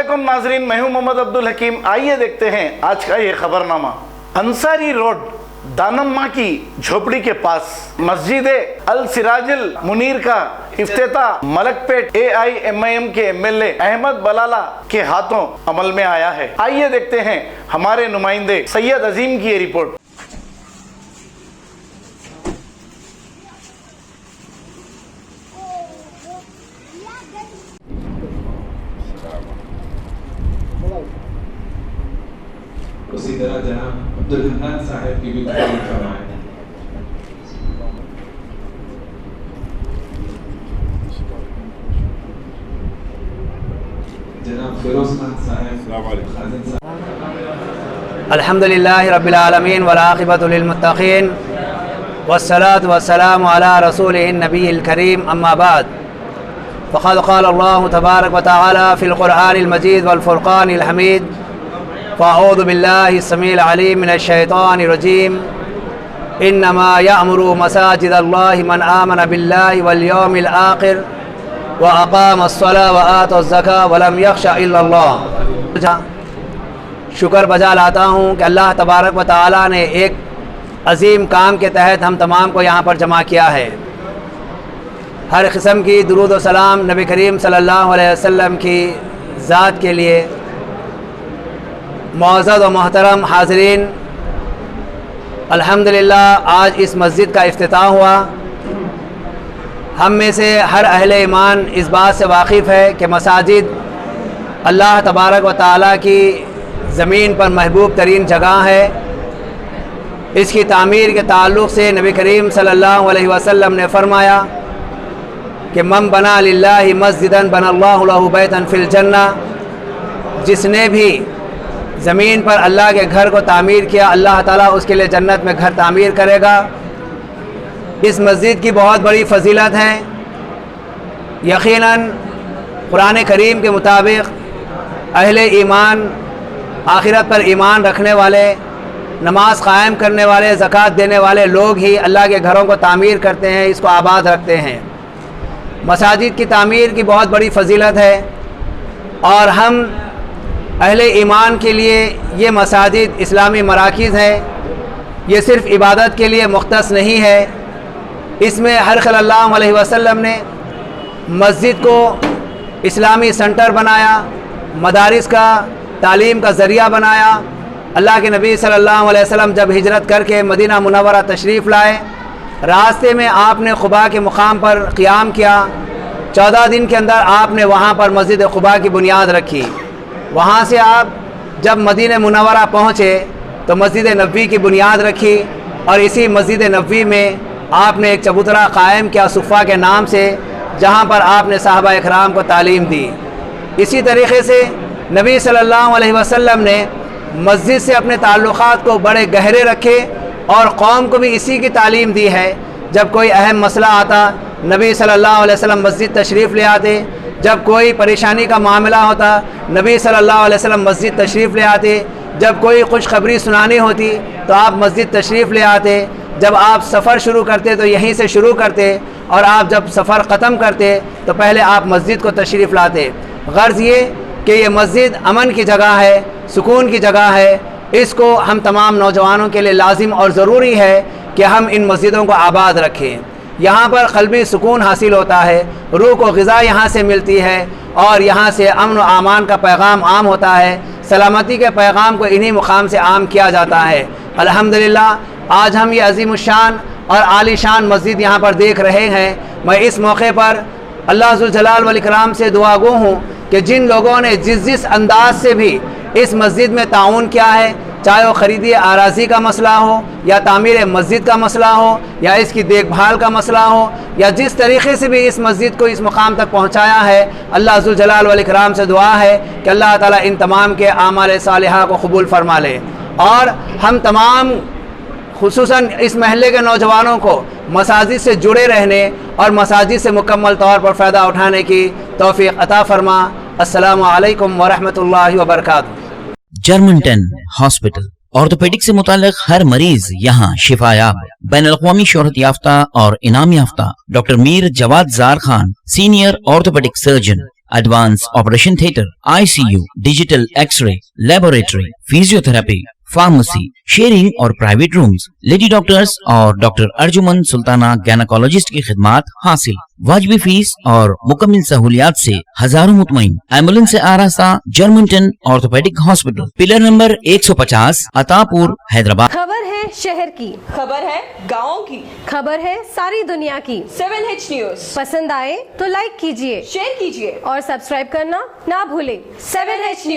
अस्सलामुअलैकुम नाजरीन, मैं हूं मोहम्मद अब्दुल हकीम। आइए देखते हैं आज का ये खबरनामा। अंसारी रोड दानम्मा की झोपड़ी के पास मस्जिद अल सिराजुल मुनीर का इफ्तिताह मलकपेट AIMIM के MLA अहमद बलाला के हाथों अमल में आया है। आइए देखते हैं हमारे नुमाइंदे सैयद अजीम की ये रिपोर्ट। उसी तरह जनाब अब्दुल हन्नान साहब की भी तारीफ फरमाएं। जनाब फिरोज खान साहब, अल्हम्दुलिल्लाहि रब्बिल आलमीन वल आक़िबतु लिल मुत्तक़ीन वस्सलातु वस्सलामु अला रसूलिहिन नबिय्यिल करीम, अम्मा बाद। फ़क़द क़ाल अल्लाहु तबारक व तआला फ़िल क़ुरआनिल मजीद वल फ़ुरक़ानिल हमीद। फ़अऊज़ु बिल्लाहि समीइल अलीम मिनश शैतानिर रजीम। इन्नमा यअमुरु मसाजिदल्लाहि मन आमन बिल्लाहि वल यौमिल आख़िर व अक़ामस्सलाह व आतज़्ज़काह व लम यख़्शा इल्लल्लाह। शुक्र बजा लाता हूँ कि अल्लाह तबारक व तआला ने एक अजीम काम के तहत हम तमाम को यहाँ पर जमा किया है। हर किस्म की दुरूद व सलाम नबी करीम सल्लल्लाहु अलैहि वसल्लम की ज़ात के लिए। मुअज़्ज़ज़ व मोहतरम हाज़रीन, अल्हम्दुलिल्लाह आज इस मस्जिद का इफ्तिताह हुआ। हम में से हर अहले ईमान इस बात से वाकिफ़ है कि मसाजिद अल्लाह तबारक व तआला की ज़मीन पर महबूब तरीन जगह है। इसकी तामीर के ताल्लुक़ से नबी करीम सल्लल्लाहु अलैहि वसल्लम ने फ़रमाया कि मन बना लिल्लाहि मस्जिदन बनल्लाहु लहु बैतन फ़िल जन्नह। जिसने भी ज़मीन पर अल्लाह के घर को तामीर किया, अल्लाह ताला उसके लिए जन्नत में घर तामीर करेगा। इस मस्जिद की बहुत बड़ी फ़जीलत है। यकीनन कुरान करीम के मुताबिक अहले ईमान, आखिरत पर ईमान रखने वाले, नमाज कायम करने वाले, ज़कात देने वाले लोग ही अल्लाह के घरों को तामीर करते हैं, इसको आबाद रखते हैं। मसाजिद की तामीर की बहुत बड़ी फ़जीलत है और हम अहले ईमान के लिए ये मसाजिद इस्लामी मराकिज़ हैं। ये सिर्फ़ इबादत के लिए मुख्तस नहीं है। इसमें हर सल्लल्लाहु अलैहि वसल्लम ने मस्जिद को इस्लामी सेंटर बनाया, मदारिस का तालीम का ज़रिया बनाया। अल्लाह के नबी सल्लल्लाहु अलैहि वसल्लम जब हिजरत करके मदीना मुनव्वरा तशरीफ़ लाए, रास्ते में आपने क़ुबा के मुकाम पर क़ियाम किया। 14 दिन के अंदर आपने वहाँ पर मस्जिद क़ुबा की बुनियाद रखी। वहाँ से आप जब मदीना मुनव्वरा पहुँचे तो मस्जिद नबवी की बुनियाद रखी और इसी मस्जिद नबवी में आपने एक चबूतरा कायम किया सुफ़ा के नाम से, जहाँ पर आपने सहाबा इकराम को तालीम दी। इसी तरीक़े से नबी सल्लल्लाहु अलैहि वसल्लम ने मस्जिद से अपने ताल्लुक़ात को बड़े गहरे रखे और कौम को भी इसी की तालीम दी है। जब कोई अहम मसला आता, नबी सल्लल्लाहु अलैहि वसल्लम मस्जिद तशरीफ़ ले आते। जब कोई परेशानी का मामला होता, नबी सल्लल्लाहु अलैहि वसल्लम मस्जिद तशरीफ़ ले आते। जब कोई खुशखबरी सुनानी होती तो आप मस्जिद तशरीफ़ ले आते। जब आप सफ़र शुरू करते तो यहीं से शुरू करते और आप जब सफ़र ख़त्म करते तो पहले आप मस्जिद को तशरीफ़ लाते। गर्ज़ ये कि ये मस्जिद अमन की जगह है, सुकून की जगह है। इसको हम तमाम नौजवानों के लिए लाजिम और ज़रूरी है कि हम इन मस्जिदों को आबाद रखें। यहाँ पर क़ल्बी सुकून हासिल होता है, रूह को ग़िज़ा यहाँ से मिलती है और यहाँ से अमन व आमान का पैगाम आम होता है। सलामती के पैगाम को इन्हीं मुकाम से आम किया जाता है। अल्हम्दुलिल्लाह आज हम ये अज़ीमुश्शान और आलीशान मस्जिद यहाँ पर देख रहे हैं। मैं इस मौके पर अल्लाह ज़ुल जलाल वल इकराम से दुआ गो हूँ कि जिन लोगों ने जिस अंदाज से भी इस मस्जिद में ताउन किया है, चाहे वो ख़रीदी आराज़ी का मसला हो या तामीर मस्जिद का मसला हो या इसकी देखभाल का मसला हो या जिस तरीक़े से भी इस मस्जिद को इस मुकाम तक पहुँचाया है, अल्लाह ज़ुल जलाल वल इकराम से दुआ है कि अल्लाह ताला इन तमाम के आमाल सालिहा को कबूल फरमा ले और हम तमाम खुसूसन इस महल्ले के नौजवानों को मसाजिद से जुड़े रहने और मसाजिद से मुकम्मल तौर पर फ़ायदा उठाने की तौफ़ीक़ अता फरमा। अस्सलामु अलैकुम व रहमतुल्लाहि व बरकातुहू। जर्मनटन हॉस्पिटल ऑर्थोपेडिक से मुताल्लिक हर मरीज यहाँ शिफायाब। बैनुल-अक़वामी शोहरत याफ्ता और इनाम याफ्ता doctor Mir Jawad Jar Khan, senior orthopaedic surgeon, advance operation theatre, ICU, digital x ray, laboratory, physiotherapy, pharmacy, sharing और प्राइवेट रूम्स, लेडी डॉक्टर्स और डॉक्टर अर्जुमन सुल्ताना गैनाकोलॉजिस्ट की खिदमात हासिल। वाजबी फीस और मुकम्मल सहूलियात से हजारों मुतमईन। एम्बुलेंस से आरास्ता जर्मनटन orthopaedic hospital, pillar number 150, Attapur, Hyderabad. खबर है शहर की, खबर है गाँव की, खबर है सारी दुनिया की। 7H न्यूज पसंद आए तो लाइक कीजिए, शेयर कीजिए और सब्सक्राइब करना ना भूलें। 7H news.